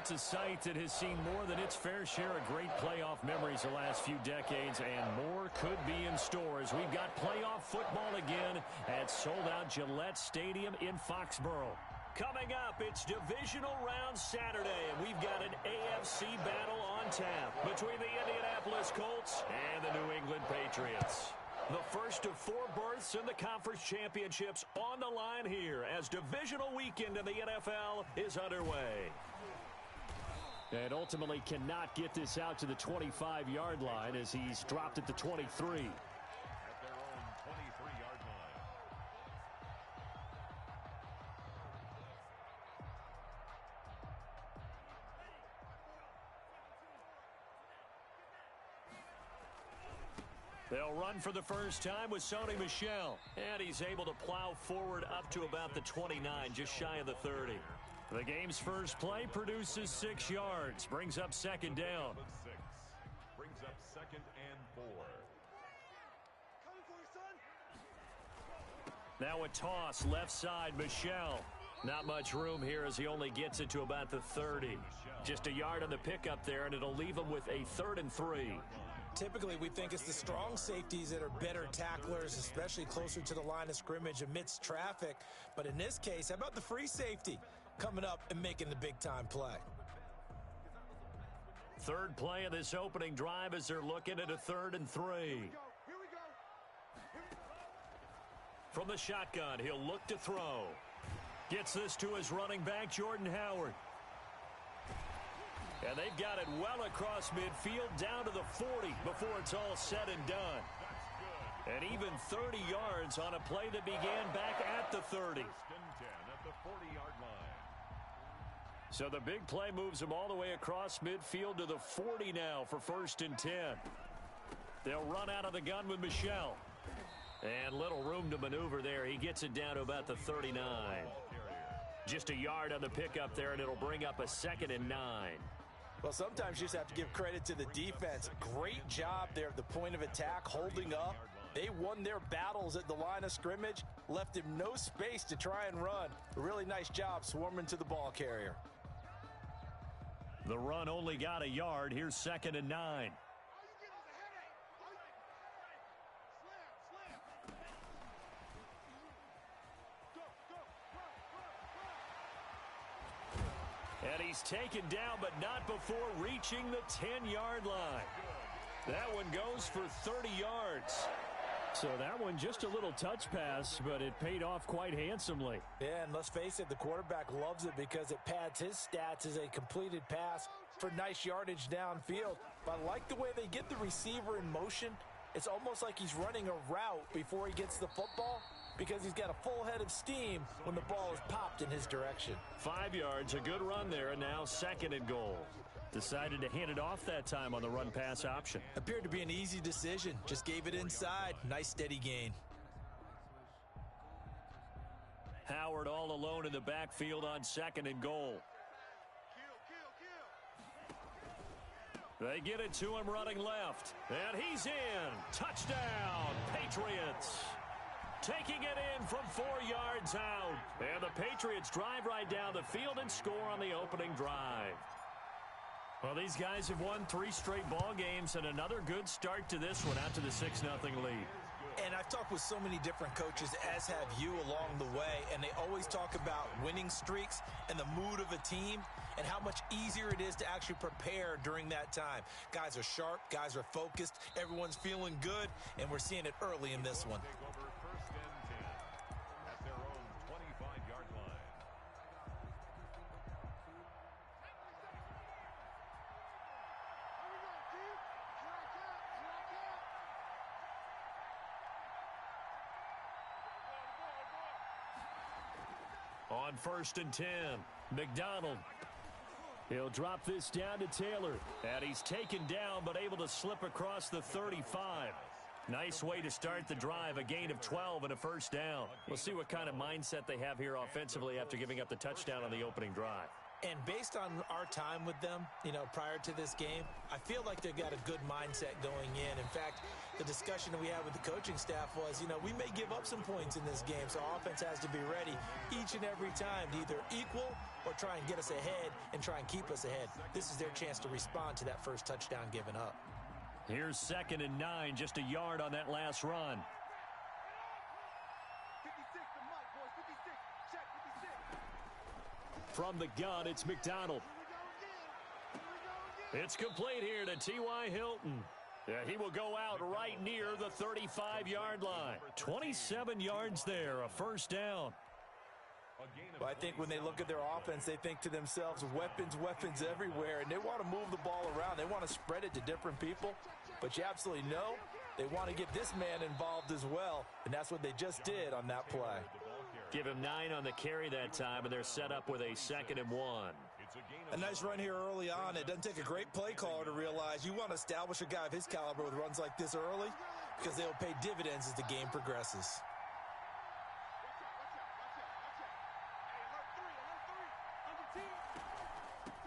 It's a site that has seen more than its fair share of great playoff memories the last few decades, and more could be in store as we've got playoff football again at sold-out Gillette Stadium in Foxborough. Coming up, it's Divisional Round Saturday, and we've got an AFC battle on tap between the Indianapolis Colts and the New England Patriots. The first of 4 berths in the conference championships on the line here as divisional weekend in the NFL is underway. And ultimately cannot get this out to the 25-yard line as he's dropped at the 23. At their own 23-yard line. They'll run for the first time with Sony Michel. And he's able to plow forward up to about the 29, just shy of the 30. The game's first play produces 6 yards. Brings up second down. Brings up 2nd and 4. Now a toss left side, Michel. Not much room here as he only gets it to about the 30. Just a yard on the pickup there, and it'll leave him with a 3rd and 3. Typically, we think it's the strong safeties that are better tacklers, especially closer to the line of scrimmage amidst traffic. But in this case, how about the free safety coming up and making the big-time play? Third play of this opening drive as they're looking at a 3rd and 3. From the shotgun, he'll look to throw. Gets this to his running back, Jordan Howard. And they've got it well across midfield down to the 40 before it's all said and done. And even 30 yards on a play that began back at the 30. 1st and 10 at the 40-yard line. So the big play moves them all the way across midfield to the 40 now for 1st and 10. They'll run out of the gun with Michel. And little room to maneuver there. He gets it down to about the 39. Just a yard on the pickup there, and it'll bring up a 2nd and 9. Well, sometimes you just have to give credit to the defense. Great job there at the point of attack, holding up. They won their battles at the line of scrimmage, left him no space to try and run. A really nice job swarming to the ball carrier. The run only got a yard. Here's 2nd and 9. And he's taken down, but not before reaching the 10-yard line. That one goes for 30 yards. So that one just a little touch pass, but it paid off quite handsomely. Yeah, and let's face it, the quarterback loves it because it pads his stats as a completed pass for nice yardage downfield. But I like the way they get the receiver in motion. It's almost like he's running a route before he gets the football, because he's got a full head of steam when the ball is popped in his direction. 5 yards, a good run there, and now 2nd and goal. Decided to hand it off that time on the run-pass option. Appeared to be an easy decision. Just gave it inside. Nice steady gain. Howard all alone in the backfield on 2nd and goal. They get it to him running left. And he's in. Touchdown, Patriots. Taking it in from 4 yards out. And the Patriots drive right down the field and score on the opening drive. Well, these guys have won 3 straight ball games, and another good start to this one out to the 6-0 lead. And I've talked with so many different coaches, as have you, along the way, and they always talk about winning streaks and the mood of a team and how much easier it is to actually prepare during that time. Guys are sharp, guys are focused, everyone's feeling good, and we're seeing it early in this one. Take over 1st and 10 at their own 25-yard line. On 1st and 10, McDonald. He'll drop this down to Taylor. And he's taken down but able to slip across the 35. Nice way to start the drive, a gain of 12 and a 1st down. We'll see what kind of mindset they have here offensively after giving up the touchdown on the opening drive. And based on our time with them, prior to this game, I feel like they've got a good mindset going in. In fact, the discussion that we had with the coaching staff was, we may give up some points in this game, so our offense has to be ready each and every time to either equal or try and get us ahead and try and keep us ahead. This is their chance to respond to that first touchdown given up. Here's 2nd and 9, just a yard on that last run. 56, the mic, boys, 56, check 56. From the gun, it's McDonald. It's complete here to T.Y. Hilton. Yeah, he will go out right near the 35-yard line. 27 yards there, a first down. Well, I think when they look at their offense, they think to themselves, weapons, weapons everywhere, and they want to move the ball around. They want to spread it to different people, but you absolutely know they want to get this man involved as well, and that's what they just did on that play. Give him 9 on the carry that time, and they're set up with a 2nd and 1. A nice run here early on. It doesn't take a great play caller to realize you want to establish a guy of his caliber with runs like this early because they'll pay dividends as the game progresses.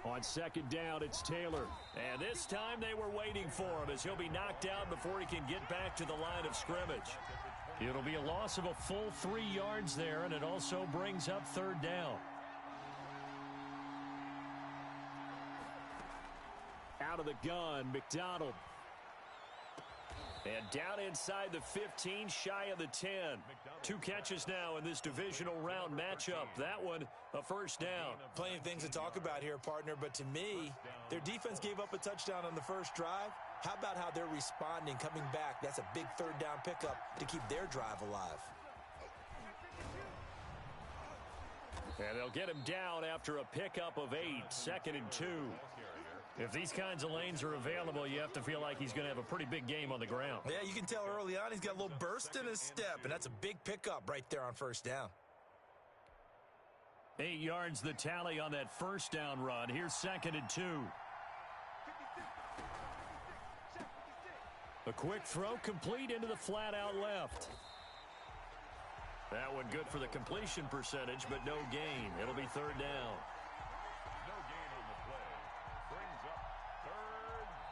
On 2nd down, it's Taylor. And this time they were waiting for him as he'll be knocked down before he can get back to the line of scrimmage. It'll be a loss of a full 3 yards there, and it also brings up 3rd down. Out of the gun, McDonald. And down inside the 15, shy of the 10. 2 catches now in this divisional round matchup. That one, a first down. Plenty of things to talk about here, partner, but to me, their defense gave up a touchdown on the first drive. How about how they're responding, coming back? That's a big 3rd down pickup to keep their drive alive. And they'll get him down after a pickup of 8, 2nd and 2. If these kinds of lanes are available, you have to feel like he's going to have a pretty big game on the ground. Yeah, you can tell early on he's got a little burst in his step, and that's a big pickup right there on first down. 8 yards the tally on that first down run. Here's 2nd and 2. A quick throw complete into the flat out left. That one good for the completion percentage, but no gain. It'll be 3rd down.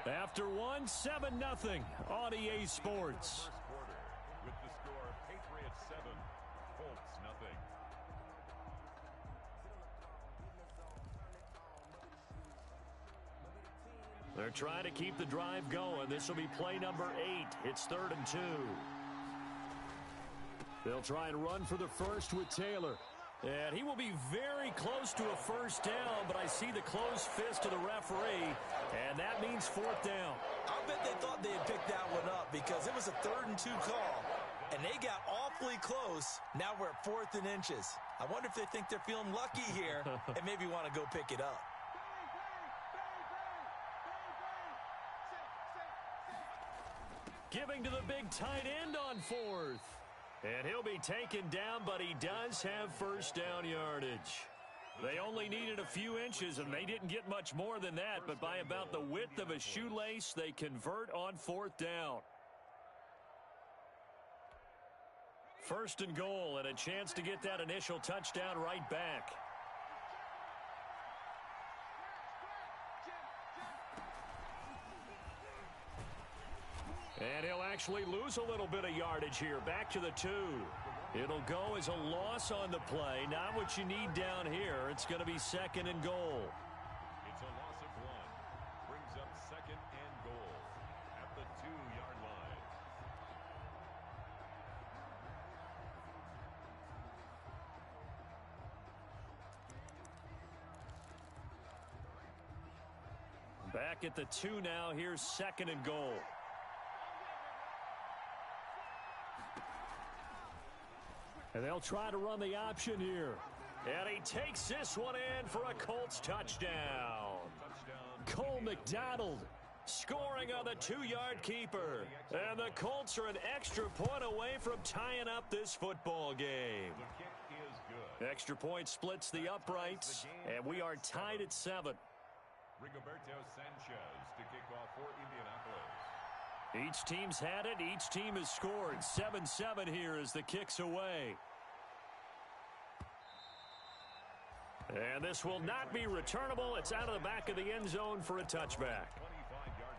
After one, 7-0 on EA Sports. With the score, Patriots 7, Colts 0. They're trying to keep the drive going. This will be play number 8. It's 3rd and 2. They'll try and run for the first with Taylor. And he will be very close to a first down, but I see the closed fist of the referee, and that means 4th down. I'll bet they thought they had picked that one up because it was a 3rd and 2 call, and they got awfully close. Now we're at 4th and inches. I wonder if they think they're feeling lucky here and maybe want to go pick it up. Giving to the big tight end on 4th. And he'll be taken down, but he does have first down yardage. They only needed a few inches, and they didn't get much more than that, but by about the width of a shoelace, they convert on 4th down. 1st and goal, and a chance to get that initial touchdown right back. And he'll actually lose a little bit of yardage here. Back to the 2. It'll go as a loss on the play. Not what you need down here. It's going to be 2nd and goal. It's a loss of 1. Brings up 2nd and goal at the 2-yard line. Back at the 2 now. Here's 2nd and goal. And they'll try to run the option here. And he takes this one in for a Colts touchdown. Cole McDonald scoring on the 2-yard keeper. And the Colts are an extra point away from tying up this football game. The kick is good. Extra point splits the uprights, and we are tied at 7. Rigoberto Sanchez to kick off for Indianapolis. Each team's had it. Each team has scored. 7-7 here as the kick's away. And this will not be returnable. It's out of the back of the end zone for a touchback. 25-yard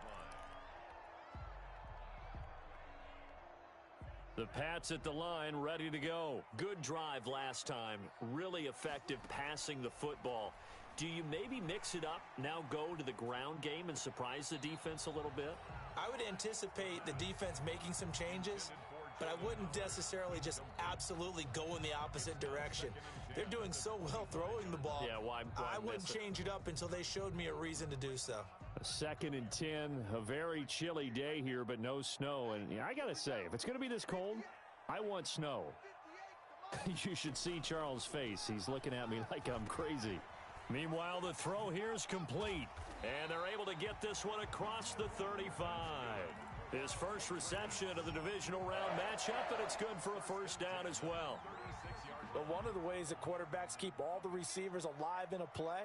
line. The Pats at the line, ready to go. Good drive last time. Really effective passing the football. Do you maybe mix it up, now go to the ground game and surprise the defense a little bit? I would anticipate the defense making some changes, but I wouldn't necessarily just absolutely go in the opposite direction. They're doing so well throwing the ball. Yeah, why I wouldn't change it up until they showed me a reason to do so. A 2nd and 10, a very chilly day here, but no snow. And I got to say, if it's going to be this cold, I want snow. You should see Charles' face. He's looking at me like I'm crazy. Meanwhile, the throw here is complete. And they're able to get this one across the 35. His first reception of the divisional round matchup, and it's good for a first down as well. But one of the ways that quarterbacks keep all the receivers alive in a play,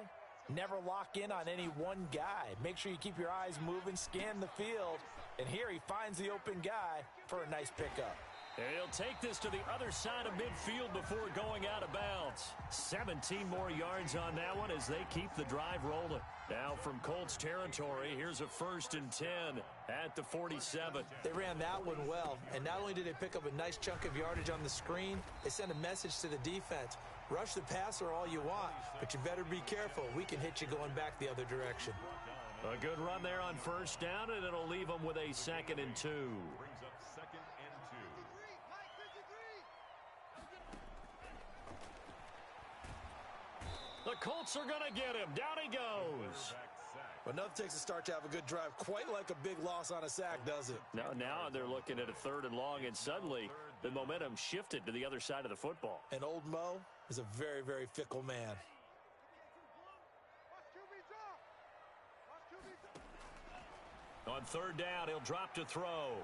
never lock in on any one guy. Make sure you keep your eyes moving, scan the field. And here he finds the open guy for a nice pickup. And he'll take this to the other side of midfield before going out of bounds. 17 more yards on that one as they keep the drive rolling. Now from Colts territory, here's a 1st and 10 at the 47. They ran that one well, and not only did they pick up a nice chunk of yardage on the screen, they sent a message to the defense. Rush the passer all you want, but you better be careful. We can hit you going back the other direction. A good run there on 1st down, and it'll leave them with a 2nd and 2. Brings up 2nd and 2. The Colts are going to get him. Down he goes. But enough takes a start to have a good drive. Quite like a big loss on a sack, does it? Now they're looking at a 3rd and long, and suddenly the momentum shifted to the other side of the football. And old Mo is a very, very fickle man. On 3rd down, he'll drop to throw.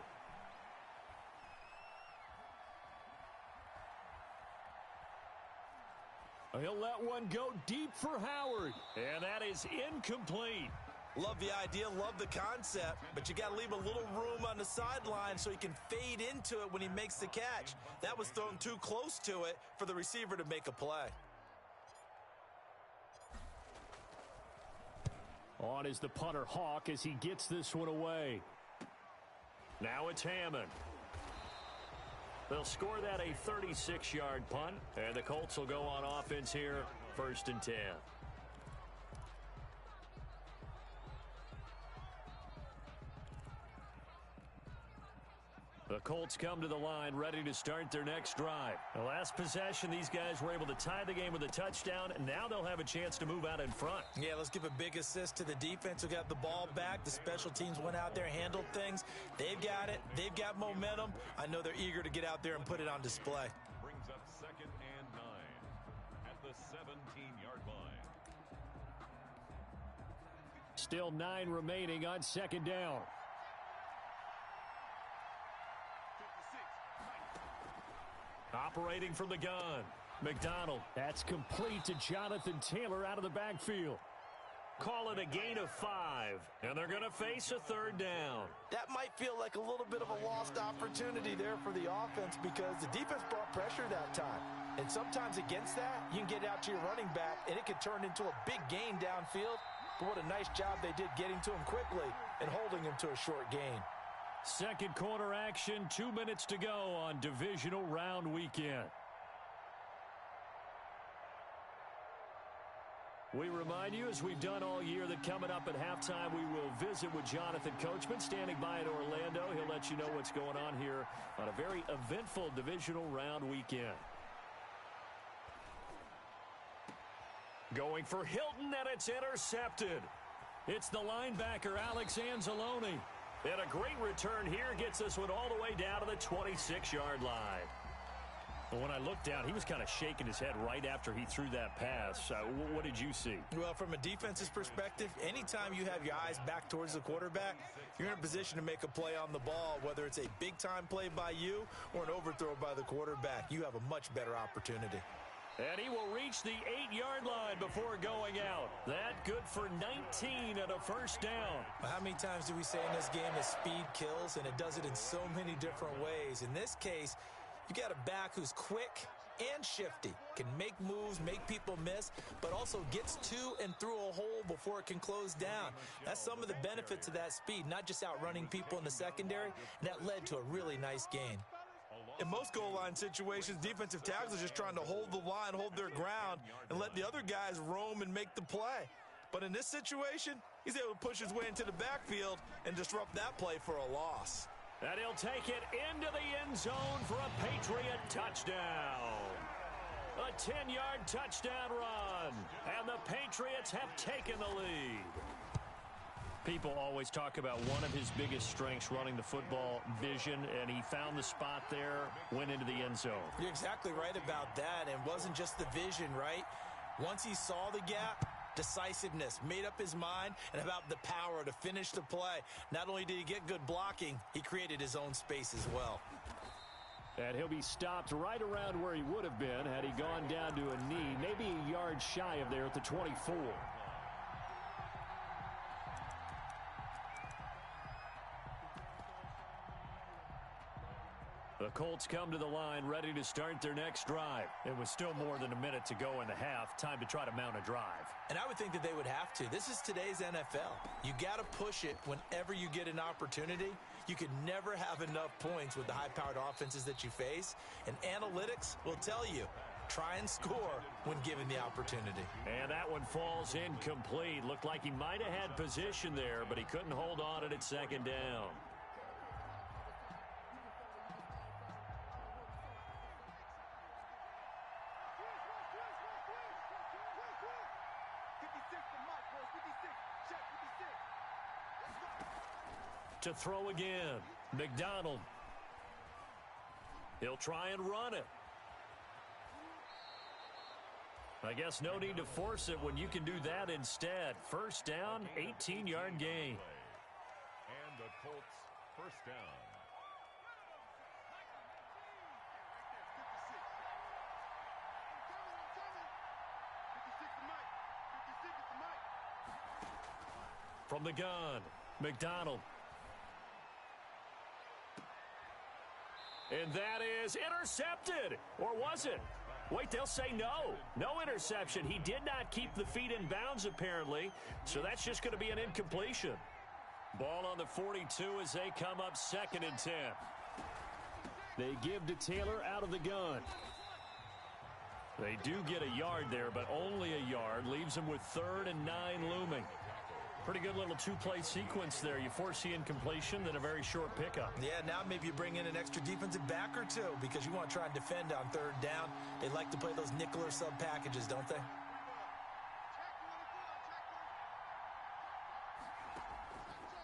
He'll let one go deep for Howard. And that is incomplete. Love the idea, love the concept, but you got to leave a little room on the sideline so he can fade into it when he makes the catch. That was thrown too close to it for the receiver to make a play. On is the punter Hawk as he gets this one away. Now it's Hammond. They'll score that a 36-yard punt, and the Colts will go on offense here, 1st and 10. The Colts come to the line ready to start their next drive. The last possession, these guys were able to tie the game with a touchdown, and now they'll have a chance to move out in front. Yeah, let's give a big assist to the defense who got the ball back. The special teams went out there, handled things. They've got it. They've got momentum. I know they're eager to get out there and put it on display. Brings up 2nd and 9 at the 17-yard line. Still 9 remaining on 2nd down. Operating from the gun. McDonald. That's complete to Jonathan Taylor out of the backfield. Call it a gain of 5. And they're going to face a 3rd down. That might feel like a little bit of a lost opportunity there for the offense because the defense brought pressure that time. And sometimes against that, you can get out to your running back, and it can turn into a big gain downfield. But what a nice job they did getting to him quickly and holding him to a short gain. Second quarter action, 2 minutes to go on divisional round weekend. We remind you, as we've done all year, that coming up at halftime, we will visit with Jonathan Coachman standing by in Orlando. He'll let you know what's going on here on a very eventful divisional round weekend. Going for Hilton, and it's intercepted. It's the linebacker, Alex Anzalone. And a great return here gets this one all the way down to the 26-yard line. But when I looked down, he was kind of shaking his head right after he threw that pass. What did you see? Well, from a defense's perspective, anytime you have your eyes back towards the quarterback, you're in a position to make a play on the ball, whether it's a big-time play by you or an overthrow by the quarterback. You have a much better opportunity. And he will reach the 8-yard line before going out. That good for 19 and a 1st down. How many times do we say in this game that speed kills, and it does it in so many different ways? In this case, you got a back who's quick and shifty, can make moves, make people miss, but also gets to and through a hole before it can close down. That's some of the benefits of that speed, not just outrunning people in the secondary. That led to a really nice gain. In most goal line situations, defensive tackles are just trying to hold the line, hold their ground, and let the other guys roam and make the play. But in this situation, he's able to push his way into the backfield and disrupt that play for a loss. And he'll take it into the end zone for a Patriot touchdown. A 10-yard touchdown run, and the Patriots have taken the lead. People always talk about one of his biggest strengths, running the football, vision, and he found the spot there, went into the end zone. You're exactly right about that, and it wasn't just the vision, right? Once he saw the gap, decisiveness, made up his mind, and about the power to finish the play. Not only did he get good blocking, he created his own space as well. And he'll be stopped right around where he would have been had he gone down to a knee, maybe a yard shy of there at the 24. The Colts come to the line ready to start their next drive. It was still more than a minute to go in the half. Time to try to mount a drive. And I would think that they would have to. This is today's NFL. You got to push it whenever you get an opportunity. You can never have enough points with the high-powered offenses that you face. And analytics will tell you, try and score when given the opportunity. And that one falls incomplete. Looked like he might have had position there, but he couldn't hold on it at second down. To throw again, McDonald. He'll try and run it. I guess no need to force it when you can do that instead. First down, 18-yard gain. And the Colts first down. From the gun, McDonald. And that is intercepted. Or was it? Wait, they'll say no. No interception. He did not keep the feet in bounds, apparently. So that's just going to be an incompletion. Ball on the 42 as they come up 2nd and 10. They give to Taylor out of the gun. They do get a yard there, but only a yard. Leaves them with 3rd and 9 looming. Pretty good little two-play sequence there. You force the incompletion, then a very short pickup. Yeah, now maybe you bring in an extra defensive back or two because you want to try and defend on 3rd down. They like to play those nickel or sub packages, don't they?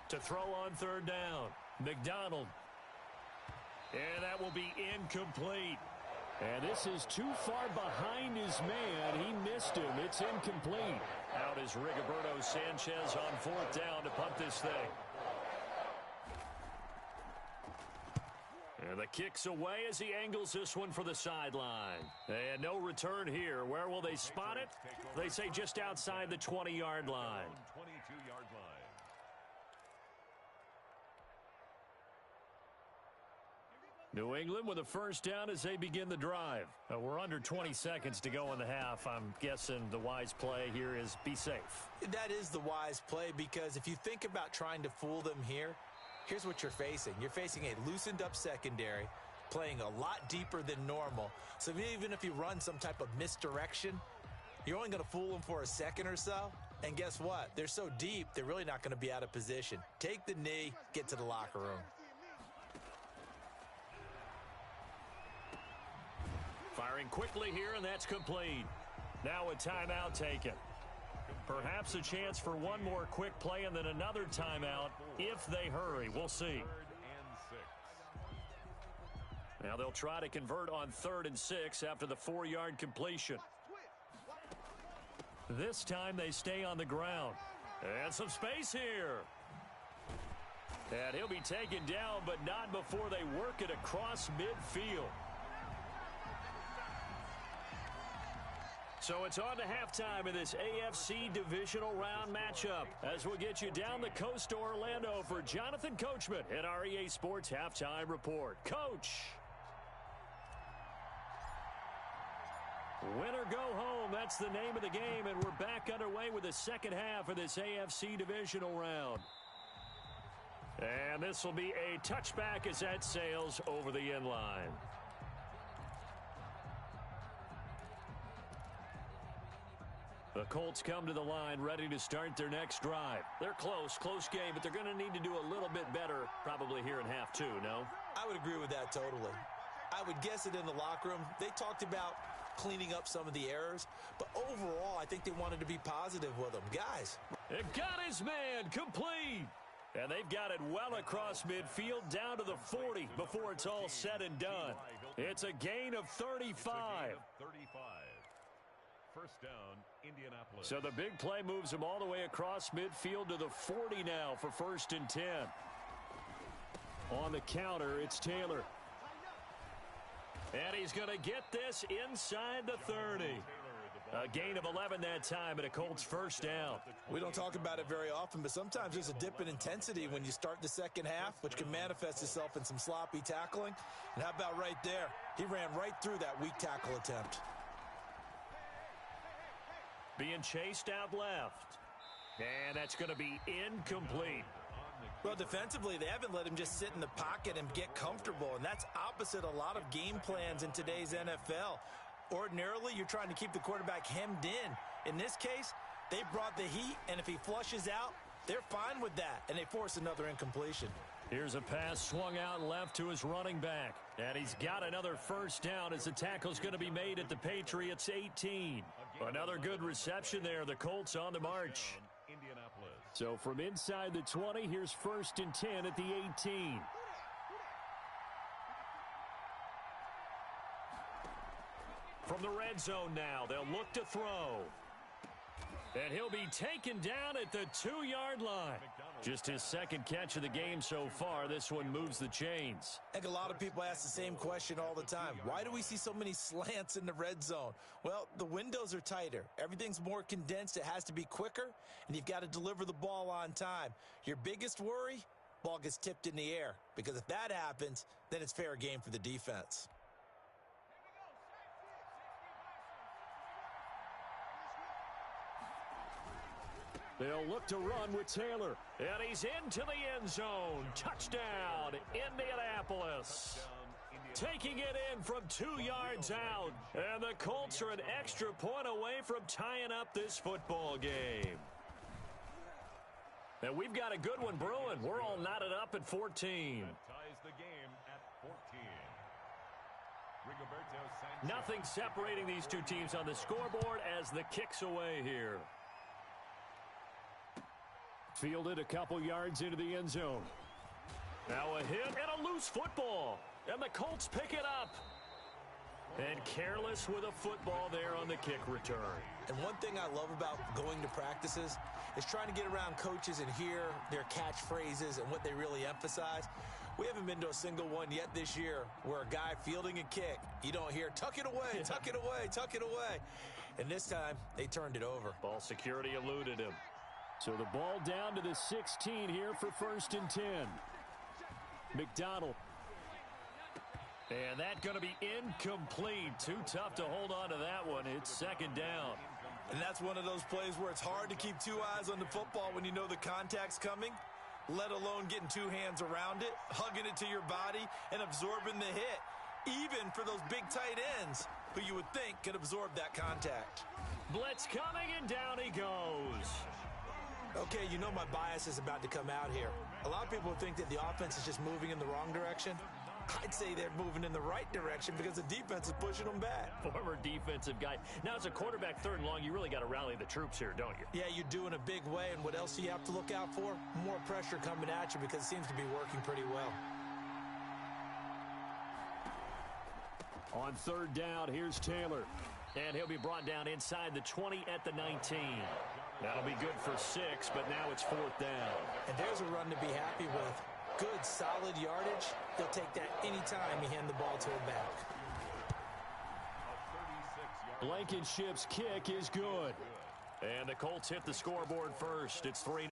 To throw on 3rd down, McDonald. And that will be incomplete. And this is too far behind his man. He missed him. It's incomplete. Out is Rigoberto Sanchez on 4th down to punt this thing. And the kick's away as he angles this one for the sideline. And no return here. Where will they spot it? They say just outside the 20-yard line. 22-yard line. New England with a first down as they begin the drive. We're under 20 seconds to go in the half. I'm guessing the wise play here is be safe. That is the wise play because if you think about trying to fool them here, here's what you're facing. You're facing a loosened up secondary, playing a lot deeper than normal. So even if you run some type of misdirection, you're only going to fool them for a second or so. And guess what? They're so deep, they're really not going to be out of position. Take the knee, get to the locker room. Firing quickly here, and that's complete. Now a timeout taken. Perhaps a chance for one more quick play and then another timeout if they hurry. We'll see. 3rd and 6. Now they'll try to convert on 3rd and 6 after the 4-yard completion. This time they stay on the ground. And some space here. And he'll be taken down, but not before they work it across midfield. So it's on to halftime in this AFC Divisional Round matchup as we'll get you down the coast to Orlando for Jonathan Coachman at our EA Sports Halftime Report. Coach! Win or go home, that's the name of the game, and we're back underway with the second half of this AFC Divisional Round. And this will be a touchback as that sails over the end line. The Colts come to the line ready to start their next drive. They're close game, but they're going to need to do a little bit better probably here in half two, no? I would agree with that totally. I would guess it in the locker room. They talked about cleaning up some of the errors, but overall, I think they wanted to be positive with them. Guys. It got his man complete. And they've got it well across midfield down to the 40 before it's all said and done. It's a gain of 35. First down, Indianapolis. So the big play moves him all the way across midfield to the 40 now for 1st and 10. On the counter, it's Taylor. And he's going to get this inside the 30. A gain of 11 that time and a Colts first down. We don't talk about it very often, but sometimes there's a dip in intensity when you start the second half, which can manifest itself in some sloppy tackling. And how about right there? He ran right through that weak tackle attempt. Being chased out left. And that's going to be incomplete. Well, defensively, they haven't let him just sit in the pocket and get comfortable, and that's opposite a lot of game plans in today's NFL. Ordinarily, you're trying to keep the quarterback hemmed in. In this case, they brought the heat, and if he flushes out, they're fine with that, and they force another incompletion. Here's a pass swung out left to his running back, and he's got another first down as the tackle's going to be made at the Patriots 18. Another good reception there. The Colts on the march. So from inside the 20, here's 1st and 10 at the 18. From the red zone now, they'll look to throw. And he'll be taken down at the 2-yard line. Just his second catch of the game so far. This one moves the chains. I think a lot of people ask the same question all the time. Why do we see so many slants in the red zone? Well, the windows are tighter. Everything's more condensed. It has to be quicker, and you've got to deliver the ball on time. Your biggest worry? Ball gets tipped in the air. Because if that happens, then it's fair game for the defense. They'll look to run with Taylor. And he's into the end zone. Touchdown, Indianapolis. Taking it in from 2 yards out. And the Colts are an extra point away from tying up this football game. And we've got a good one brewing. We're all knotted up at 14. Ties the game at 14. Nothing separating these two teams on the scoreboard as the kick's away here. Fielded a couple yards into the end zone. Now a hit and a loose football. And the Colts pick it up. And careless with a football there on the kick return. And one thing I love about going to practices is trying to get around coaches and hear their catchphrases and what they really emphasize. We haven't been to a single one yet this year where a guy fielding a kick, you don't hear, tuck it away, tuck it away, tuck it away. And this time, they turned it over. Ball security eluded him. So the ball down to the 16 here for 1st and 10. McDonald. And that's going to be incomplete. Too tough to hold on to that one. It's 2nd down. And that's one of those plays where it's hard to keep 2 eyes on the football when you know the contact's coming, let alone getting 2 hands around it, hugging it to your body, and absorbing the hit. Even for those big tight ends who you would think could absorb that contact. Blitz coming, and down he goes. Okay, you know my bias is about to come out here. A lot of people think that the offense is just moving in the wrong direction. I'd say they're moving in the right direction because the defense is pushing them back. Former defensive guy. Now, as a quarterback 3rd and long, you really got to rally the troops here, don't you? Yeah, you do in a big way. And what else do you have to look out for? More pressure coming at you because it seems to be working pretty well. On 3rd down, here's Taylor. And he'll be brought down inside the 20 at the 19. That'll be good for 6, but now it's 4th down. And there's a run to be happy with. Good, solid yardage. They'll take that anytime you hand the ball to a back. Blankenship's kick is good. And the Colts hit the scoreboard first. It's 3-3.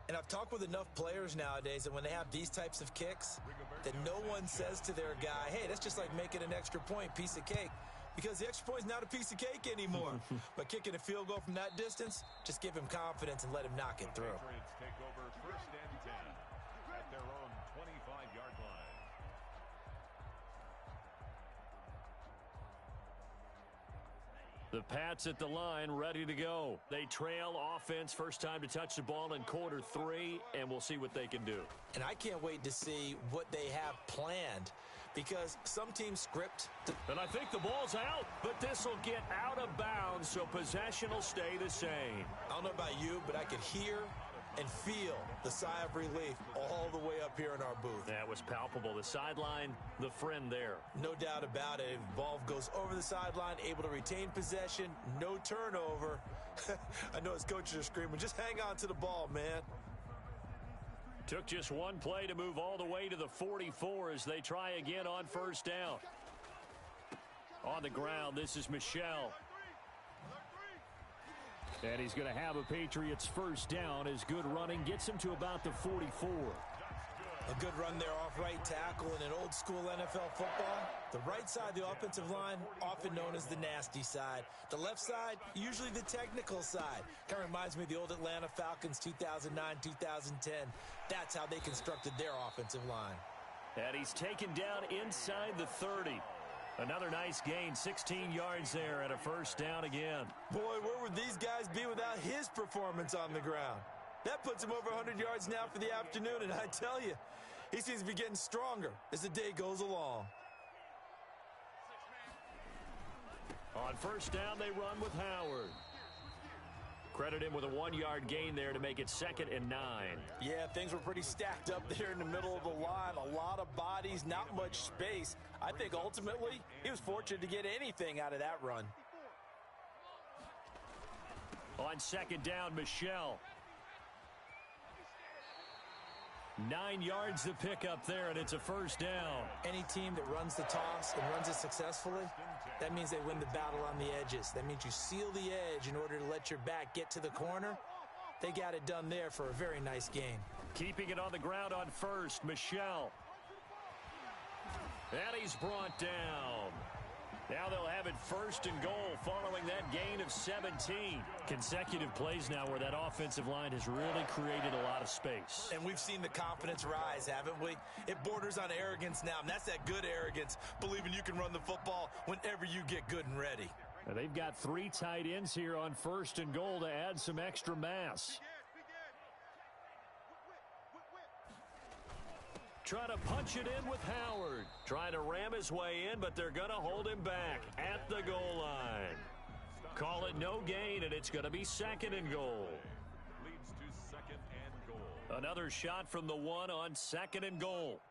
And I've talked with enough players nowadays that when they have these types of kicks, that no one says to their guy, hey, that's just like making an extra point, piece of cake. Because the extra point is not a piece of cake anymore. But kicking a field goal from that distance, just give him confidence and let him knock it through. Patriots take over 1st and 10 at their own 25-yard line. The Pats at the line, ready to go. They trail offense, first time to touch the ball in quarter 3, and we'll see what they can do. And I can't wait to see what they have planned, because some teams script. And I think the ball's out, but this will get out of bounds, so possession will stay the same. I don't know about you, but I could hear and feel the sigh of relief all the way up here in our booth. That was palpable. The sideline, the friend there. No doubt about it. Ball goes over the sideline, able to retain possession, no turnover. I know his coaches are screaming, just hang on to the ball, man. Took just one play to move all the way to the 44 as they try again on first down. On the ground, this is Michel. And he's going to have a Patriots first down as good running gets him to about the 44. A good run there off right tackle in an old school NFL football. The right side of the offensive line, often known as the nasty side. The left side, usually the technical side. Kind of reminds me of the old Atlanta Falcons 2009-2010. That's how they constructed their offensive line. And he's taken down inside the 30. Another nice gain, 16 yards there and a first down again. Boy, where would these guys be without his performance on the ground? That puts him over 100 yards now for the afternoon, and I tell you, he seems to be getting stronger as the day goes along. On first down, they run with Howard. Credit him with a 1-yard gain there to make it 2nd and 9. Yeah, things were pretty stacked up there in the middle of the line. A lot of bodies, not much space. I think ultimately he was fortunate to get anything out of that run. On 2nd down, Michel. 9 yards to pick up there, and it's a first down. Any team that runs the toss and runs it successfully, that means they win the battle on the edges. That means you seal the edge in order to let your back get to the corner. They got it done there for a very nice gain. Keeping it on the ground on first, Michel. And he's brought down. Now they'll have it 1st and goal following that gain of 17. Consecutive plays now where that offensive line has really created a lot of space. And we've seen the confidence rise, haven't we? It borders on arrogance now, and that's that good arrogance, believing you can run the football whenever you get good and ready. And they've got 3 tight ends here on 1st and goal to add some extra mass. Trying to punch it in with Howard. Trying to ram his way in, but they're going to hold him back at the goal line. Call it no gain, and it's going to be 2nd and goal. Leads to 2nd and goal. Another shot from the 1 on 2nd and goal.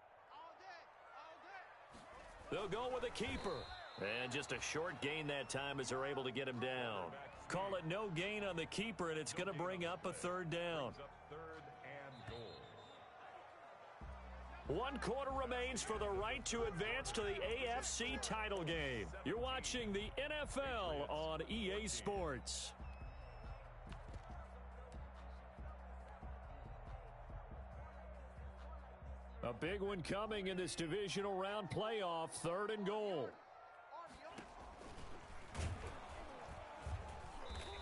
They'll go with a keeper. And just a short gain that time as they're able to get him down. Call it no gain on the keeper, and it's going to bring up a 3rd down. 3rd and goal. 1 quarter remains for the right to advance to the AFC title game. You're watching the NFL on EA Sports. A big one coming in this divisional round playoff, 3rd and goal.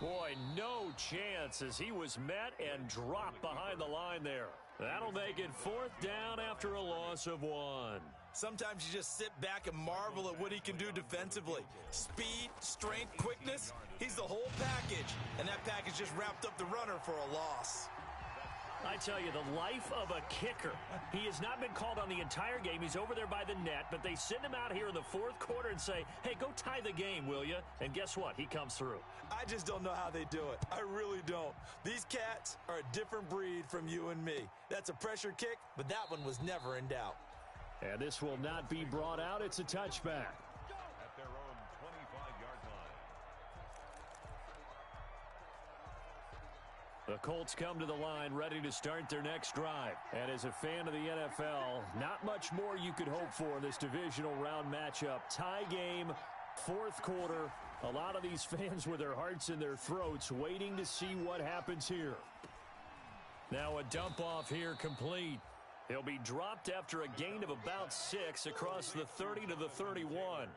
Boy, no chance as he was met and dropped behind the line there. That'll make it 4th down after a loss of 1. Sometimes you just sit back and marvel at what he can do defensively. Speed, strength, quickness, he's the whole package. And that package just wrapped up the runner for a loss. I tell you, the life of a kicker. He has not been called on the entire game. He's over there by the net, but they send him out here in the 4th quarter and say, hey, go tie the game, will you? And guess what? He comes through. I just don't know how they do it. I really don't. These cats are a different breed from you and me. That's a pressure kick, but that one was never in doubt. And this will not be brought out. It's a touchback. At their own 25-yard line. The Colts come to the line ready to start their next drive. And as a fan of the NFL, not much more you could hope for in this divisional round matchup. Tie game, 4th quarter. A lot of these fans with their hearts in their throats waiting to see what happens here. Now a dump off here complete. He'll be dropped after a gain of about 6 across the 30 to the 31.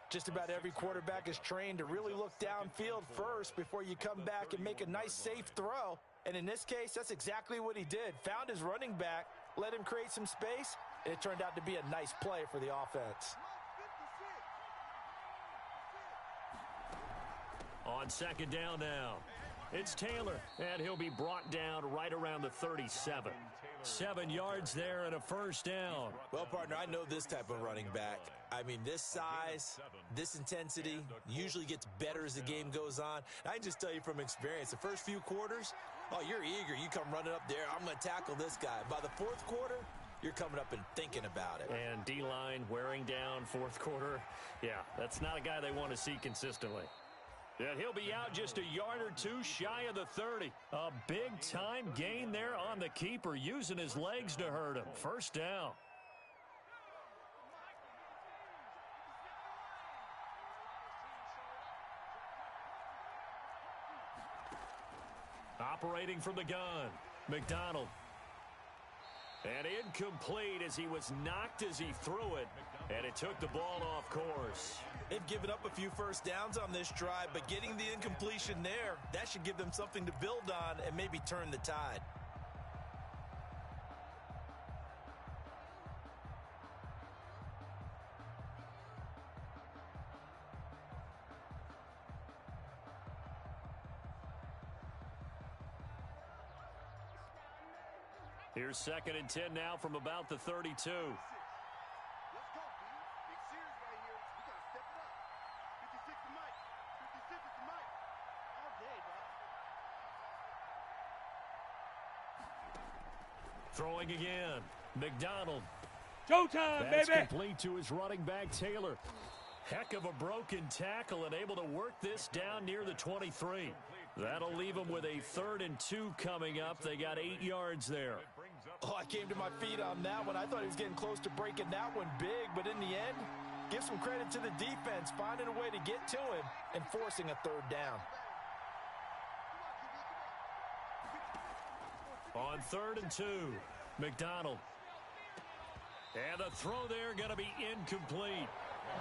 Just about every quarterback is trained to really look downfield first before you come back and make a nice, safe throw. And in this case, that's exactly what he did. Found his running back, let him create some space, and it turned out to be a nice play for the offense. On second down now, it's Taylor, and he'll be brought down right around the 37. 7 yards there and a first down. Well, partner, I know this type of running back. I mean, this size, this intensity usually gets better as the game goes on. I can just tell you from experience, the first few quarters, oh, you're eager. You come running up there, I'm going to tackle this guy. By the fourth quarter, you're coming up and thinking about it. And D-line wearing down fourth quarter. Yeah, that's not a guy they want to see consistently. And he'll be out just a yard or two shy of the 30. A big-time gain there on the keeper, using his legs to hurt him. First down. Operating from the gun, McDonald. And incomplete as he was knocked as he threw it, and it took the ball off course. They've given up a few first downs on this drive, but getting the incompletion there, that should give them something to build on and maybe turn the tide. Here's second and 10 now from about the 32. Let's go, B. Big series right here. We got to step it up. 56 to Mike. 56 to Mike. All day, bro. Throwing again. McDonald. Showtime, That's baby! complete to his running back, Taylor. Heck of a broken tackle and able to work this down near the 23. That'll leave them with a 3rd and 2 coming up. They got 8 yards there. Oh, I came to my feet on that one. I thought he was getting close to breaking that one big, but in the end, give some credit to the defense, finding a way to get to him and forcing a 3rd down. On 3rd and 2, McDonald. And the throw there going to be incomplete.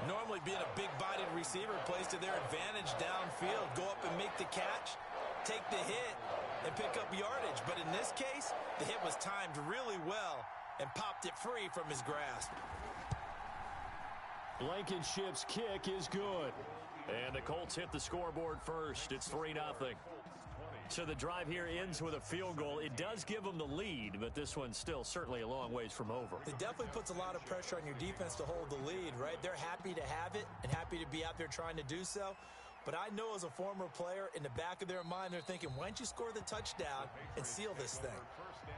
Normally being a big-bodied receiver plays to their advantage downfield. Go up and make the catch, take the hit, and pick up yardage. But in this case, the hit was timed really well and popped it free from his grasp. Blankenship's kick is good. And the Colts hit the scoreboard first. It's 3-0. So the drive here ends with a field goal. It does give them the lead, but this one's still certainly a long ways from over. It definitely puts a lot of pressure on your defense to hold the lead, right? They're happy to have it and happy to be out there trying to do so. But I know as a former player, in the back of their mind, they're thinking, why don't you score the touchdown and seal this thing? First and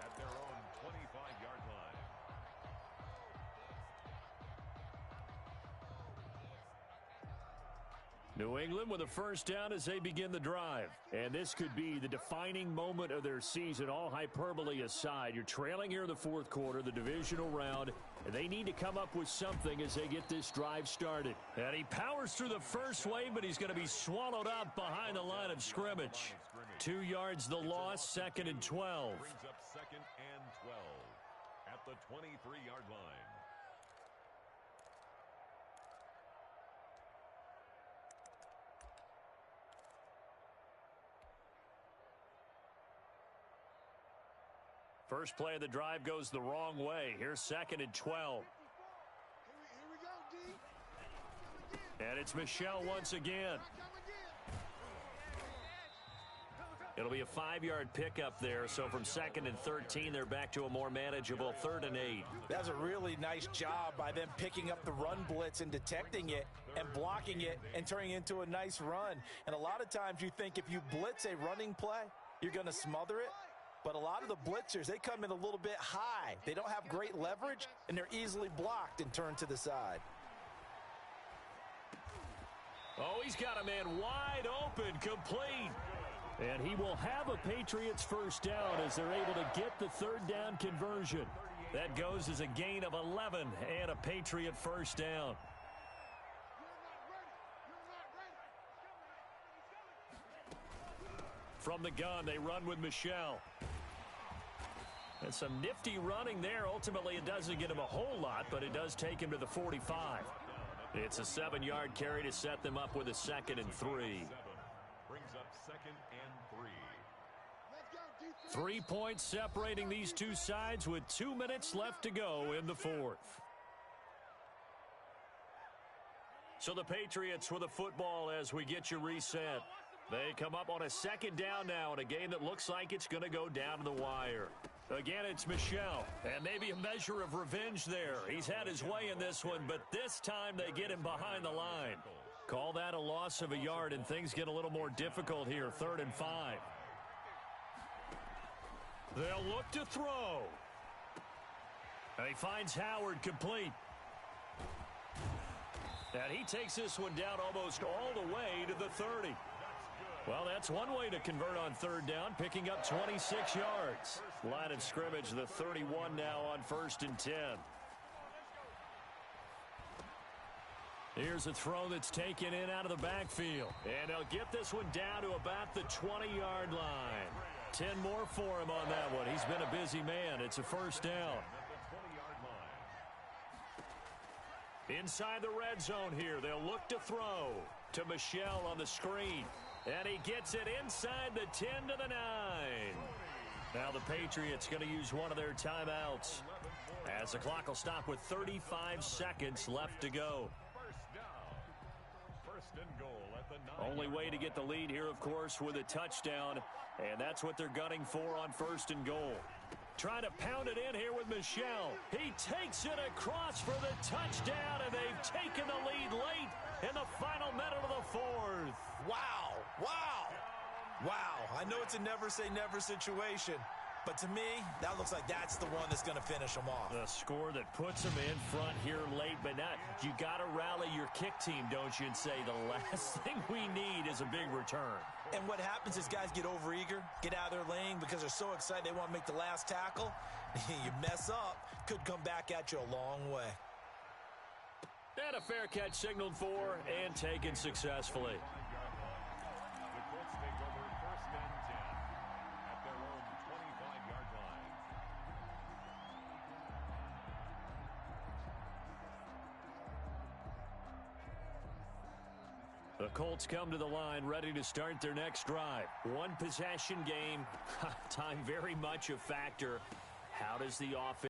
10 at their own 25-yard line. New England with a first down as they begin the drive. And this could be the defining moment of their season, all hyperbole aside. You're trailing here in the fourth quarter, the divisional round, and they need to come up with something as they get this drive started. And he powers through the first wave, but he's going to be swallowed up behind the line of scrimmage. 2 yards the loss, 2nd and 12. Brings up 2nd and 12 at the 23-yard line. First play of the drive goes the wrong way. Here's 2nd and 12. Here we go, D. And it's Michel once again. It'll be a 5-yard pickup there. So from 2nd and 13, they're back to a more manageable 3rd and 8. That's a really nice job by them picking up the run blitz and detecting it and blocking it and turning it into a nice run. And a lot of times you think if you blitz a running play, you're going to smother it. But a lot of the blitzers, they come in a little bit high. They don't have great leverage, and they're easily blocked and turned to the side. Oh, he's got a man wide open, complete. And he will have a Patriots first down as they're able to get the 3rd down conversion. That goes as a gain of 11 and a Patriot first down. From the gun, they run with Michel. And some nifty running there. Ultimately, it doesn't get him a whole lot, but it does take him to the 45. It's a 7-yard carry to set them up with a 2nd and 3. Brings up 2nd and 3. 3 points separating these two sides with 2 minutes left to go in the fourth. So the Patriots with a football as we get you reset. They come up on a second down now in a game that looks like it's going to go down to the wire. Again, it's Michel, and maybe a measure of revenge there. He's had his way in this one, but this time they get him behind the line. Call that a loss of a yard, and things get a little more difficult here, 3rd and 5. They'll look to throw. And he finds Howard complete. And he takes this one down almost all the way to the 30. Well, that's one way to convert on 3rd down, picking up 26 yards. Line of scrimmage, the 31 now on 1st and 10. Here's a throw that's taken in out of the backfield. And they'll get this one down to about the 20-yard line. 10 more for him on that one. He's been a busy man. It's a 1st down. Inside the red zone here, they'll look to throw to Michel on the screen. And he gets it inside the 10 to the 9. Now the Patriots going to use one of their timeouts as the clock will stop with 35 seconds left to go. First and goal at the 9. Only way to get the lead here, of course, with a touchdown. And that's what they're gunning for on 1st and goal. Trying to pound it in here with Michel. He takes it across for the touchdown, and they've taken the lead late in the final minute of the 4th. Wow. I know it's a never-say-never situation, but to me, that looks like that's the one that's going to finish them off. The score that puts them in front here late, but not. You got to rally your kick team, don't you, and say the last thing we need is a big return. And what happens is guys get overeager, get out of their lane because they're so excited they want to make the last tackle. You mess up, could come back at you a long way. And a fair catch signaled for and taken successfully. The Colts take over 1st and 10 at their own 25-yard line. The Colts come to the line ready to start their next drive. One possession game. Time very much a factor. How does the offense